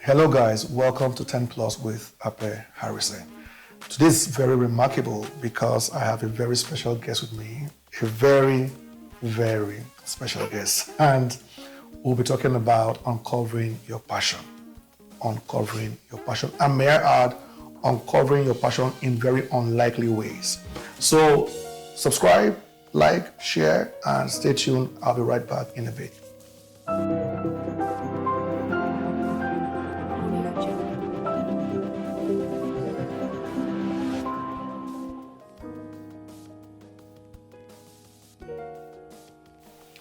Hello guys, welcome to Tenplus with Apeh Harrison. Today is very remarkable because I have a very special guest with me, a very, very special guest. And we'll be talking about uncovering your passion. Uncovering your passion. And may I add, uncovering your passion in very unlikely ways. So subscribe, like, share, and stay tuned. I'll be right back in a bit.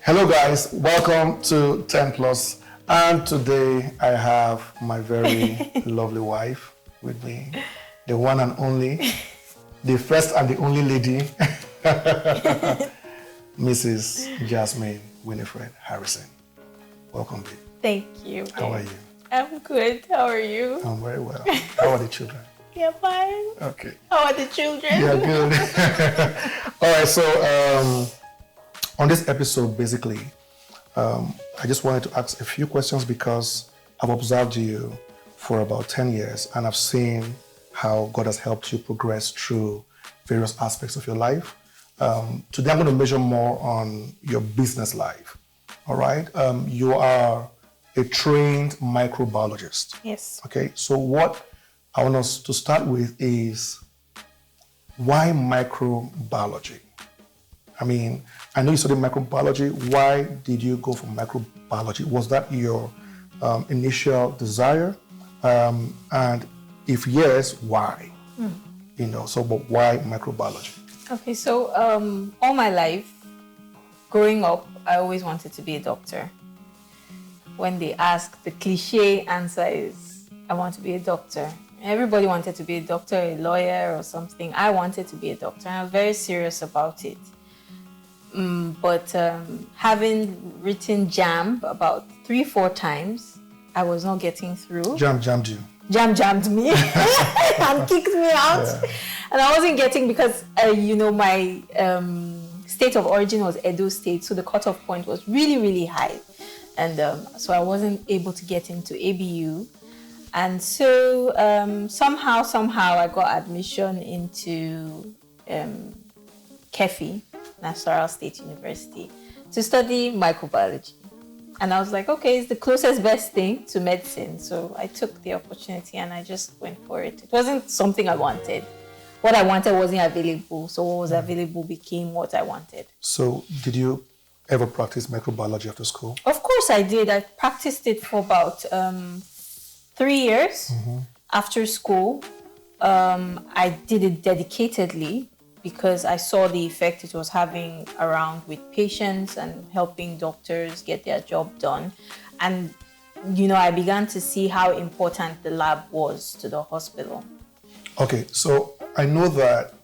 Hello guys, welcome to Tenplus, and today I have my very lovely wife with me, the one and only, the first and the only lady, Mrs. Jasmine Winifred Harrison. Welcome, babe. Thank you. Babe. How are you? I'm good. How are you? I'm very well. How are the children? Yeah, fine. Okay. How are the children? Yeah, good. All right, so on this episode, basically, I just wanted to ask a few questions because I've observed you for about 10 years and I've seen how God has helped you progress through various aspects of your life. Today, I'm going to measure more on your business life. All right? You are a trained microbiologist. Yes. Okay, so what I want us to start with is why microbiology? I mean, I know you studied microbiology. Why did you go for microbiology? Was that your initial desire? And if yes, why? You know, so but why microbiology? Okay, so all my life, growing up, I always wanted to be a doctor. When they ask, the cliche answer is, I want to be a doctor. Everybody wanted to be a doctor, a lawyer or something. I wanted to be a doctor and I was very serious about it. But having written JAMB about 3-4 times, I was not getting through. Jammed you. Jammed me and kicked me out. Yeah. And I wasn't getting because, my state of origin was Edo State, so the cutoff point was really, really high. And so I wasn't able to get into ABU. And so somehow I got admission into KEFI, Nassau State University, to study microbiology. And I was like, okay, it's the closest best thing to medicine. So I took the opportunity and I just went for it. It wasn't something I wanted. What I wanted wasn't available. So what was available became what I wanted. So did you ever practice microbiology after school? Of course I did. I practiced it for about 3 years after school. I did it dedicatedly because I saw the effect it was having around with patients and helping doctors get their job done. And, I began to see how important the lab was to the hospital. Okay, so I know that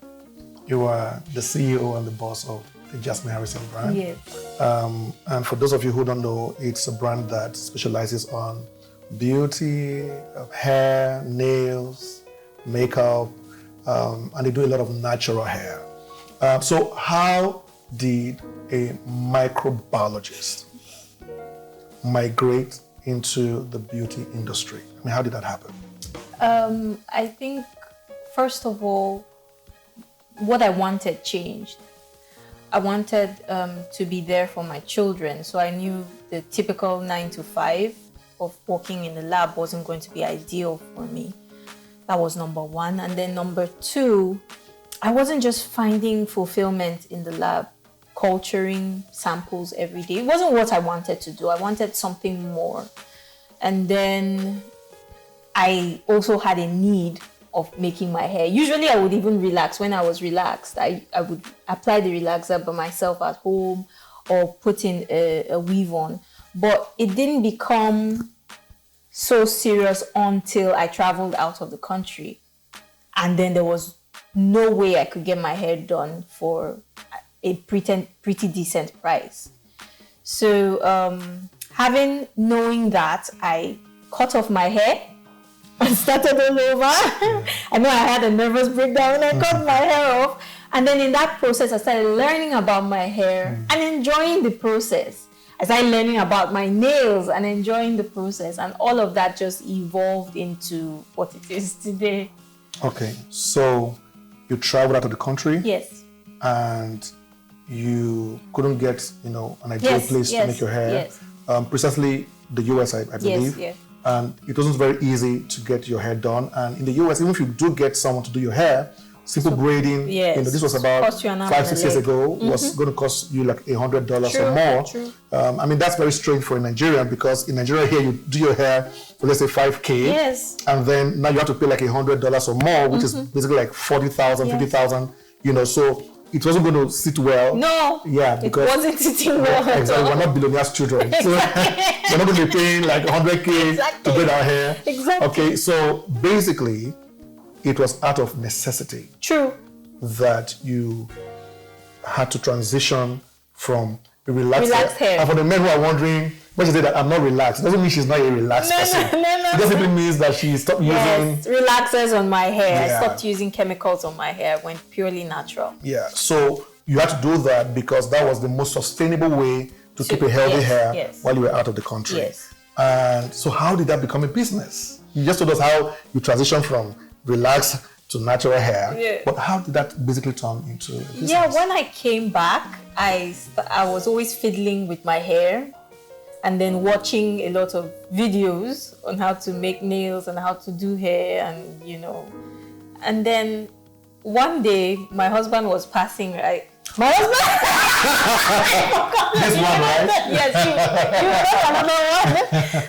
you are the CEO and the boss of the Jasmine Harrison brand. Yes. And for those of you who don't know, it's a brand that specializes on beauty, hair, nails, makeup, and they do a lot of natural hair. So how did a microbiologist migrate into the beauty industry? I mean, how did that happen? I think, first of all, what I wanted changed. I wanted to be there for my children, so I knew the typical 9 to 5 of working in the lab wasn't going to be ideal for me. That was number one. And then number two, I wasn't just finding fulfillment in the lab, culturing samples every day. It wasn't what I wanted to do. I wanted something more. And then I also had a need of making my hair. Usually I would even relax. When I was relaxed, I would apply the relaxer by myself at home or put in a weave on. But it didn't become so serious until I traveled out of the country. And then there was no way I could get my hair done for a pretty decent price. So knowing that, I cut off my hair and started all over. I know I had a nervous breakdown and I cut my hair off. And then in that process, I started learning about my hair and enjoying the process. I started learning about my nails and enjoying the process. And all of that just evolved into what it is today. Okay, so you traveled out of the country? Yes. And you couldn't get, an ideal place to make your hair. Yes. Precisely the US, I believe. Yes. And it wasn't very easy to get your hair done. And in the US, even if you do get someone to do your hair, simple braiding, this was about 5-6 years ago, was going to cost you like $100 or more. True. That's very strange for a Nigerian, because in Nigeria here, you do your hair for, let's say, $5K. Yes. And then now you have to pay like $100 or more, which is basically like $40,000, $50,000, so it wasn't going to sit well. No. Yeah, because it wasn't sitting well. Exactly. We're not billionaires' children. So we're not going to be paying like $100K to braid our hair. Exactly. Okay, so basically, it was out of necessity. True. That you had to transition from a relaxed hair. And for the men who are wondering, when she said that I'm not relaxed, it doesn't mean she's not a relaxed person. No. It just simply means that she stopped using relaxers on my hair. I stopped using chemicals on my hair. Went purely natural. Yeah. So you had to do that because that was the most sustainable way to keep a healthy hair while you were out of the country. Yes. And so how did that become a business? You just told us how you transitioned from relaxed to natural hair. Yeah. But how did that basically turn into a business? Yeah, when I came back, I was always fiddling with my hair and then watching a lot of videos on how to make nails and how to do hair and, And then one day, my husband was passing, right? My husband? This one, right? Yes, you another one.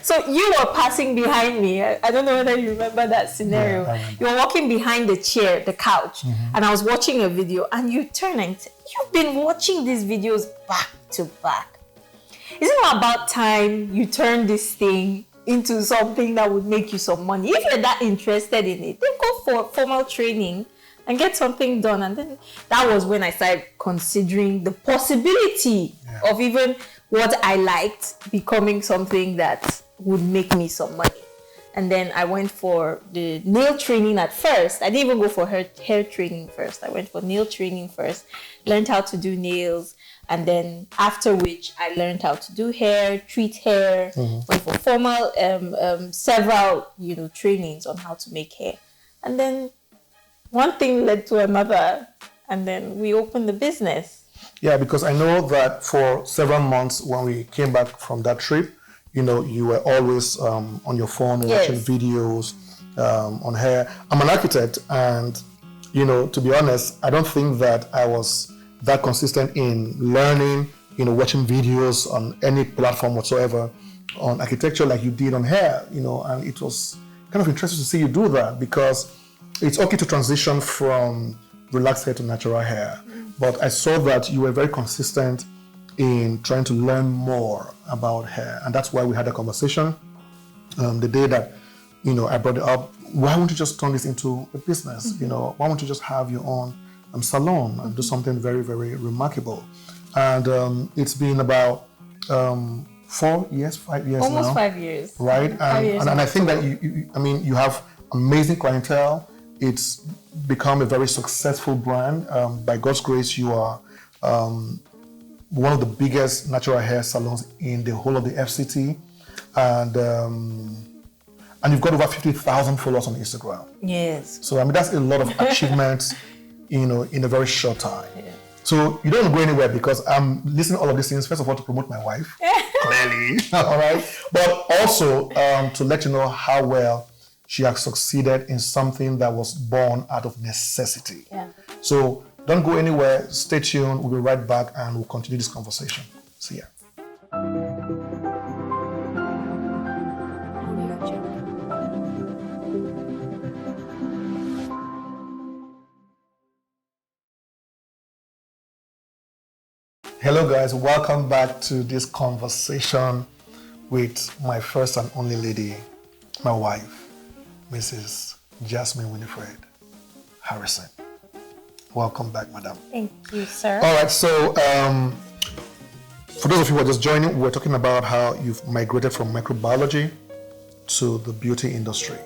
So you were passing behind me. I don't know whether you remember that scenario. Yeah, you were walking behind the chair, the couch, and I was watching a video, and you turned and said, "You've been watching these videos back to back. Isn't it about time you turn this thing into something that would make you some money? If you're that interested in it, then go for formal training and get something done." And then that was when I started considering the possibility of even what I liked becoming something that would make me some money. And then I went for the nail training at first. I didn't even go for hair training first. I went for nail training first, learned how to do nails. And then after which I learned how to do hair, treat hair, went for formal, several, trainings on how to make hair. And then one thing led to another, and then we opened the business. Yeah, because I know that for several months when we came back from that trip, you were always on your phone watching videos on hair. I'm an architect, and, to be honest, I don't think that I was that consistent in learning, watching videos on any platform whatsoever on architecture like you did on hair, and it was kind of interesting to see you do that, because it's okay to transition from relaxed hair to natural hair. But I saw that you were very consistent in trying to learn more about hair. And that's why we had a conversation the day that, I brought it up. Why won't you just turn this into a business? Why won't you just have your own salon and do something very, very remarkable? And it's been about 5 years Almost now. 5 years. Right? And I think that you have amazing clientele. It's become a very successful brand. By God's grace, you are one of the biggest natural hair salons in the whole of the FCT. And you've got over 50,000 followers on Instagram. Yes. So, that's a lot of achievements, in a very short time. Yeah. So you don't go anywhere, because I'm listening to all of these things, first of all, to promote my wife, clearly, all right? But also to let you know how well she has succeeded in something that was born out of necessity. Yeah. So don't go anywhere. Stay tuned. We'll be right back and we'll continue this conversation. See ya. Hello guys, welcome back to this conversation with my first and only lady, my wife, Mrs. Jasmine Winifred Harrison. Welcome back, madam. Thank you, sir. All right, so for those of you who are just joining, we're talking about how you've migrated from microbiology to the beauty industry.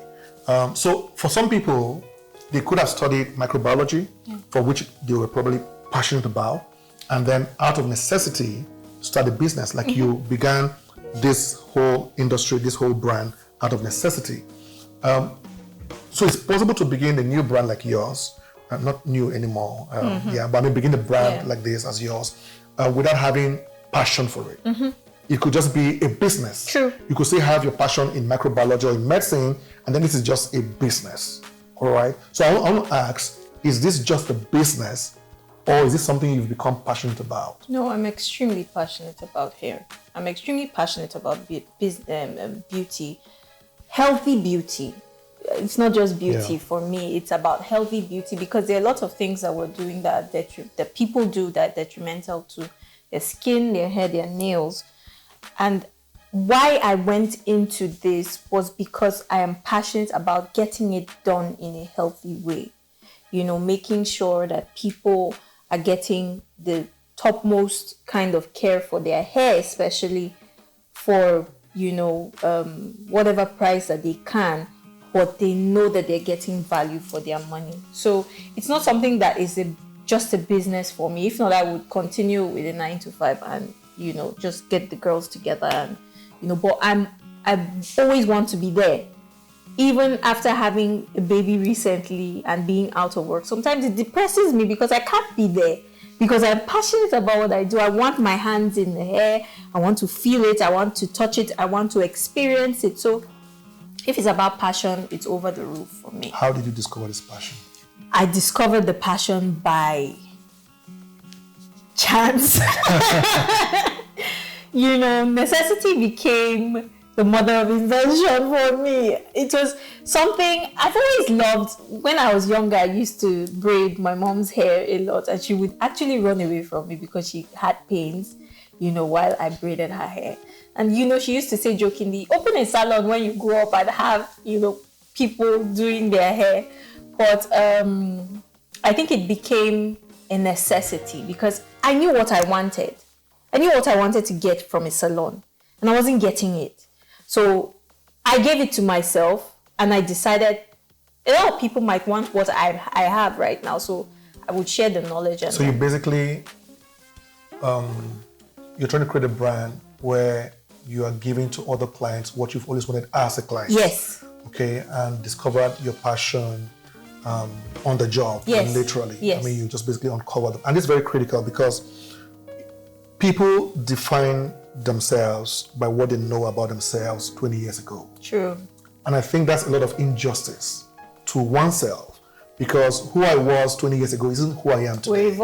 So for some people, they could have studied microbiology, for which they were probably passionate about, and then out of necessity, start a business. Like you began this whole industry, this whole brand out of necessity. So it's possible to begin a new brand like yours, not new anymore, but I mean begin a brand like this as yours, without having passion for it. It could just be a business. True. You could still have your passion in microbiology or in medicine, and then this is just a business. All right. So I want to ask, is this just a business, or is this something you've become passionate about? No, I'm extremely passionate about hair. I'm extremely passionate about beauty, healthy beauty. It's not just beauty for me. It's about healthy beauty, because there are a lot of things that we're doing that people do that are detrimental to their skin, their hair, their nails. And why I went into this was because I am passionate about getting it done in a healthy way. You know, making sure that people are getting the topmost kind of care for their hair, especially for, whatever price that they can, but they know that they're getting value for their money. So it's not something that is just a business for me. If not, I would continue with a 9 to 5 and, just get the girls together and, but I always want to be there. Even after having a baby recently and being out of work, sometimes it depresses me because I can't be there, because I'm passionate about what I do. I want my hands in the hair. I want to feel it. I want to touch it. I want to experience it. So if it's about passion, it's over the roof for me. How did you discover this passion? I discovered the passion by chance. Necessity became the mother of invention for me. It was something I've always loved. When I was younger, I used to braid my mom's hair a lot, and she would actually run away from me because she had pains, while I braided her hair. And, she used to say jokingly, open a salon when you grow up and have, people doing their hair. But I think it became a necessity because I knew what I wanted. I knew what I wanted to get from a salon, and I wasn't getting it. So I gave it to myself, and I decided a lot of people might want what I have right now. So I would share the knowledge. And so you basically, you're trying to create a brand where you are giving to other clients what you've always wanted as a client. Yes. Okay, and discovered your passion on the job, yes. literally. Yes. I mean, you just basically uncovered them. And it's very critical because people define themselves by what they know about themselves 20 years ago. True. And I think that's a lot of injustice to oneself, because who I was 20 years ago isn't who I am today.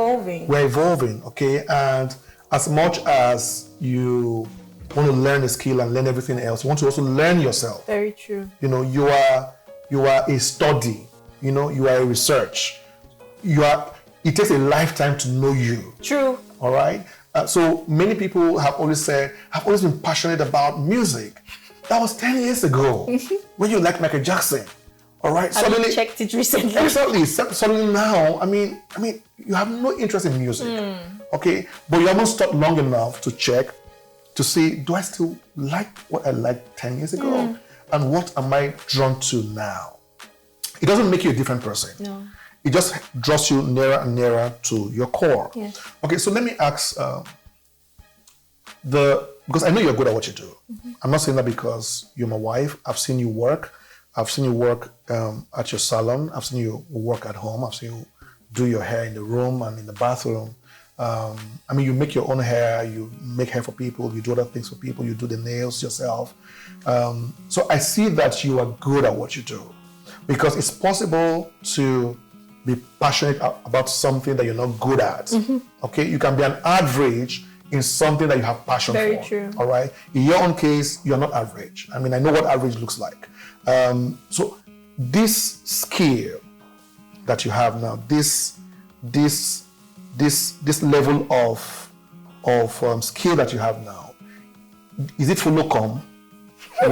We're evolving, okay? And as much as you want to learn a skill and learn everything else, you want to also learn yourself. Very true. You are a study, you are a research. It takes a lifetime to know you. True. All right? So many people have always said, I've always been passionate about music. That was 10 years ago when you liked Michael Jackson. All right? Suddenly checked it recently. Suddenly now, I mean, you have no interest in music. Okay? But you haven't stopped long enough to check to see, do I still like what I liked 10 years ago? And what am I drawn to now? It doesn't make you a different person. No. It just draws you nearer and nearer to your core. Yes. Okay, so let me ask because I know you're good at what you do. I'm not saying that because you're my wife. I've seen you work. I've seen you work at your salon. I've seen you work at home. I've seen you do your hair in the room and in the bathroom. You make your own hair. You make hair for people. You do other things for people. You do the nails yourself. So I see that you are good at what you do, because it's possible to be passionate about something that you're not good at. Okay, you can be an average in something that you have passion for. Very true. All right. In your own case, you're not average. I know what average looks like. So this skill that you have now, this level of skill that you have now, is it full come? Or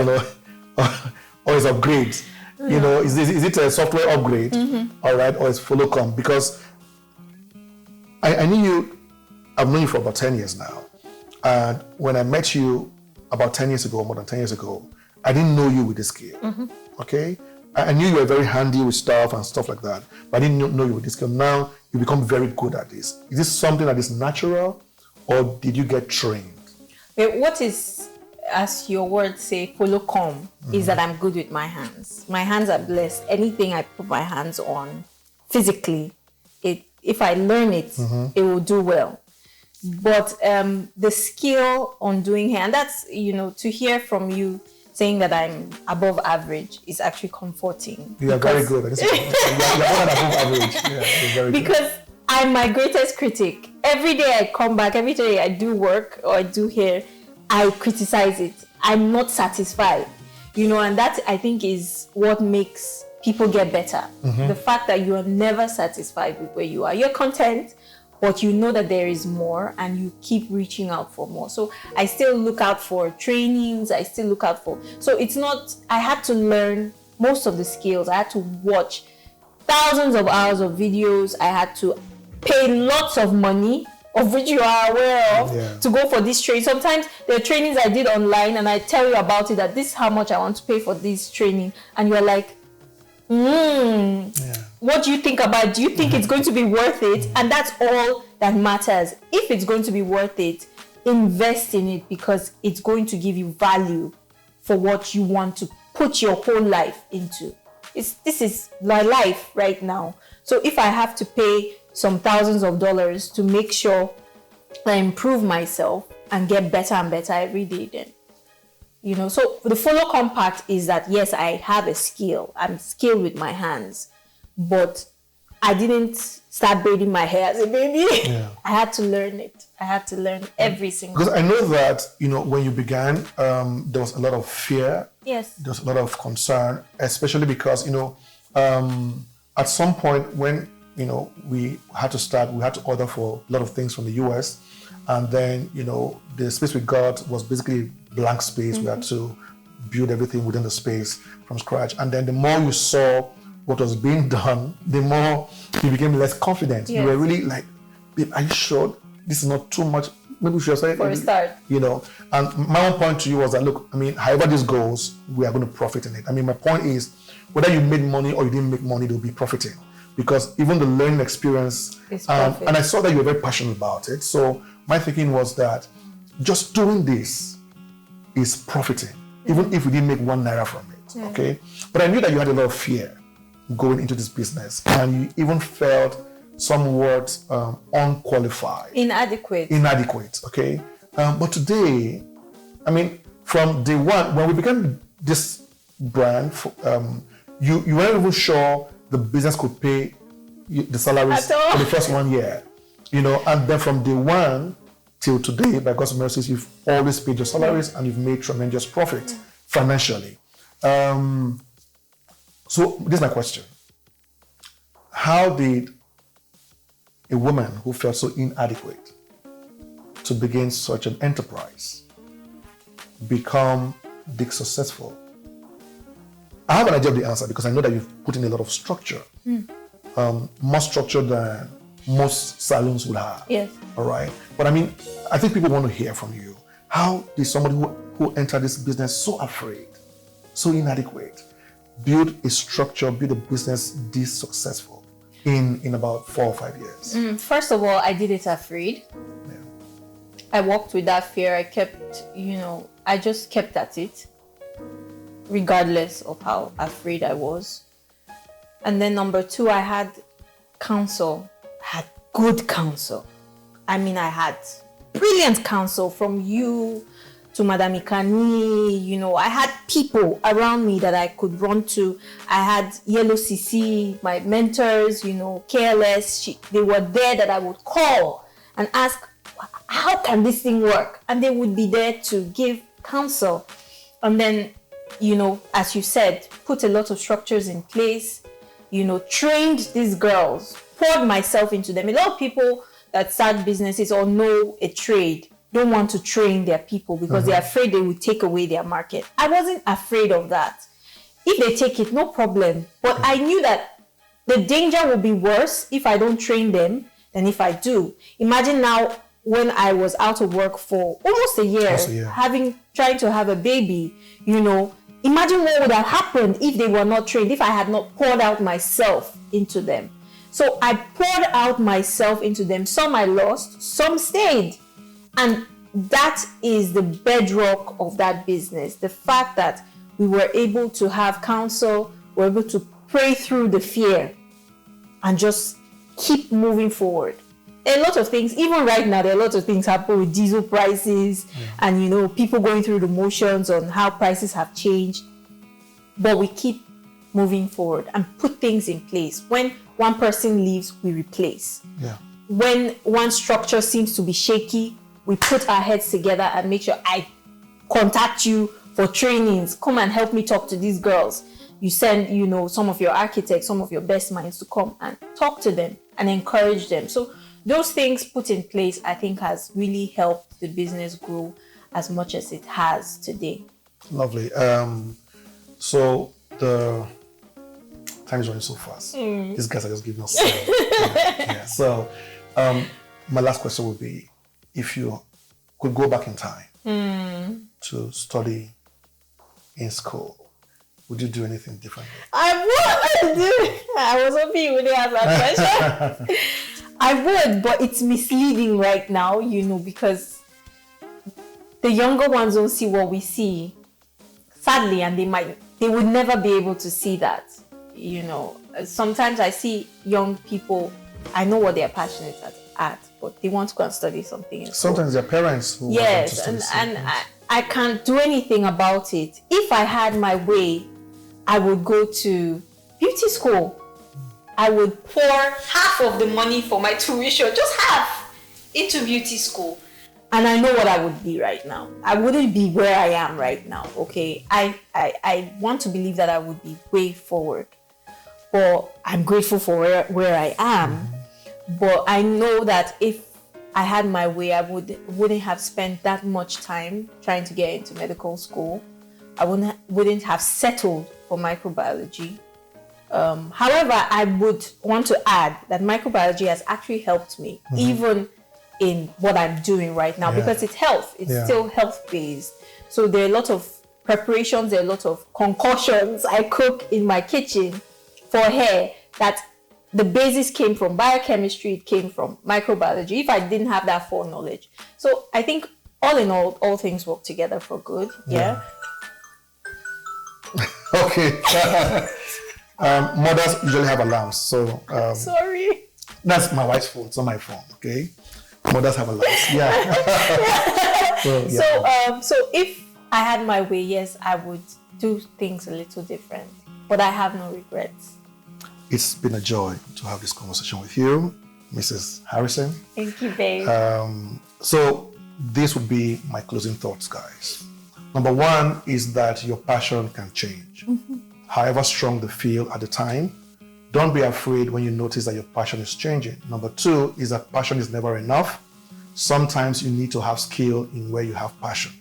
is upgrades? Is it a software upgrade? All right, or is follow come? Because I've known you for about 10 years now. And when I met you about 10 years ago, more than 10 years ago, I didn't know you with this skill. Okay? I knew you were very handy with stuff and stuff like that, but I didn't know you were this skilled. Now you become very good at this. Is this something that is natural, or did you get trained? What is, as your words say, follow come, is that I'm good with my hands. My hands are blessed. Anything I put my hands on physically, if I learn it, it will do well. But the skill on doing hair, and that's, to hear from you saying that I'm above average is actually comforting. You are very good. You're more than above average. Yeah, you're very because good. I'm my greatest critic. Every day I come back, every day I do work or I do hair, I criticize it. I'm not satisfied. And that, I think, is what makes people get better. The fact that you are never satisfied with where you are. You're content, but you know that there is more and you keep reaching out for more. So I still look out for trainings. I still look out for... So it's not... I had to learn most of the skills. I had to watch thousands of hours of videos. I had to pay lots of money, of which you are aware of, to go for this training. Sometimes there are trainings I did online and I tell you about it, that this is how much I want to pay for this training. And you're like, what do you think about it? Do you think it's going to be worth it? And that's all that matters. If it's going to be worth it, invest in it, because it's going to give you value for what you want to put your whole life into. This is my life right now. So if I have to pay some thousands of dollars to make sure I improve myself and get better and better every day, then so the follow compact is that, yes, I have a skill. I'm skilled with my hands, but I didn't start braiding my hair as a baby. I had to learn it. I had to learn every single Because I know that, when you began, there was a lot of fear. Yes. There was a lot of concern, especially because, at some point when, we had to start, we had to order for a lot of things from the US. And then, the space we got was basically blank space. We had to build everything within the space from scratch. And then the more you saw what was being done, the more you became less confident. Yes. You were really like, babe, are you sure this is not too much? Maybe we should say for a start. And my own point to you was that, look, however this goes, we are going to profit in it. My point is, whether you made money or you didn't make money, they'll be profiting. Because even the learning experience, and I saw that you were very passionate about it. So my thinking was that just doing this is profiting, even if we didn't make 1 naira from it, okay? But I knew that you had a lot of fear going into this business, and you even felt somewhat unqualified. Inadequate, okay? But today, from day one, when we began this brand, you weren't even sure the business could pay the salaries for the first 1 year, and then from day one till today, by God's mercies, you've always paid your salaries and you've made tremendous profit financially. So this is my question. How did a woman who felt so inadequate to begin such an enterprise become big successful? I have an idea of the answer because I know that you've put in a lot of structure, more structure than most salons would have. Yes. All right. But I think people want to hear from you. How did somebody who entered this business so afraid, so inadequate, build a structure, build a business this successful in about 4 or 5 years? First of all, I did it afraid. Yeah. I walked with that fear. I kept, I just kept at it, regardless of how afraid I was. And then number 2, I had counsel. I had good counsel. I had brilliant counsel from you to Madame Ikani. I had people around me that I could run to. I had Yellow CC, my mentors, KLS. They were there that I would call and ask, how can this thing work? And they would be there to give counsel. And then, as you said, put a lot of structures in place, trained these girls, poured myself into them. A lot of people that start businesses or know a trade don't want to train their people because they're afraid they will take away their market. I wasn't afraid of that. If they take it, no problem. But I knew that the danger will be worse if I don't train them than if I do. Imagine now when I was out of work for almost a year, trying to have a baby, imagine what would have happened if they were not trained, if I had not poured out myself into them. So I poured out myself into them. Some I lost, some stayed. And that is the bedrock of that business. The fact that we were able to have counsel, we were able to pray through the fear and just keep moving forward. A lot of things, even right now, there are a lot of things happening with diesel prices and, you know, people going through the motions on how prices have changed. But we keep moving forward and put things in place. When one person leaves, we replace. Yeah. When one structure seems to be shaky, we put our heads together and make sure I contact you for trainings. Come and help me talk to these girls. You send, you know, some of your architects, some of your best minds to come and talk to them and encourage them. So those things put in place, I think, has really helped the business grow as much as it has today. Lovely. So the time is running so fast. These guys are just giving us. Yeah. So my last question would be, if you could go back in time to study in school, would you do anything differently? I would. I was hoping you wouldn't have that question. I would, but it's misleading right now, you know, because the younger ones don't see what we see, sadly, and they would never be able to see that. You know, sometimes I see young people, I know what they're passionate at, but they want to go and study something in school. Sometimes their parents who yes, want to study and I can't do anything about it. If I had my way, I would go to beauty school. I would pour half of the money for my tuition, just half, into beauty school. And I know what I would be right now. I wouldn't be where I am right now, okay? I want to believe that I would be way forward. But I'm grateful for where I am. But I know that if I had my way, I wouldn't have spent that much time trying to get into medical school. I wouldn't have settled for microbiology. However, I would want to add that microbiology has actually helped me, even in what I'm doing right now, because it's health. It's still health-based. So there are a lot of preparations, there are a lot of concoctions I cook in my kitchen for hair that the basis came from biochemistry, it came from microbiology, if I didn't have that foreknowledge. So I think all in all things work together for good. Yeah. Okay. Mothers usually have alarms, so sorry. That's my wife's phone, it's not my phone. Okay, mothers have alarms. Yeah. So if I had my way, yes, I would do things a little different, but I have no regrets. It's been a joy to have this conversation with you, Mrs. Harrison. Thank you, babe. So this would be my closing thoughts, guys. Number one is that your passion can change. However strong the feel at the time, don't be afraid when you notice that your passion is changing. Number two is that passion is never enough. Sometimes you need to have skill in where you have passion.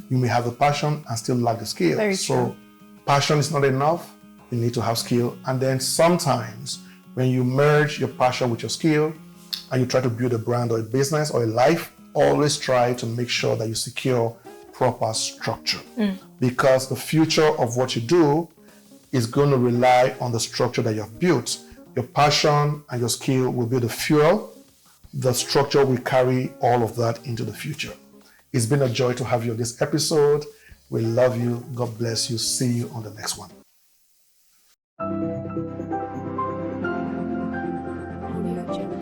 You may have the passion and still lack the skill. Very so true. Passion is not enough. You need to have skill. And then sometimes when you merge your passion with your skill and you try to build a brand or a business or a life, always try to make sure that you secure proper structure. Because the future of what you do is going to rely on the structure that you have built. Your passion and your skill will be the fuel. The structure will carry all of that into the future. It's been a joy to have you on this episode. We love you. God bless you. See you on the next one. Audio Jungle.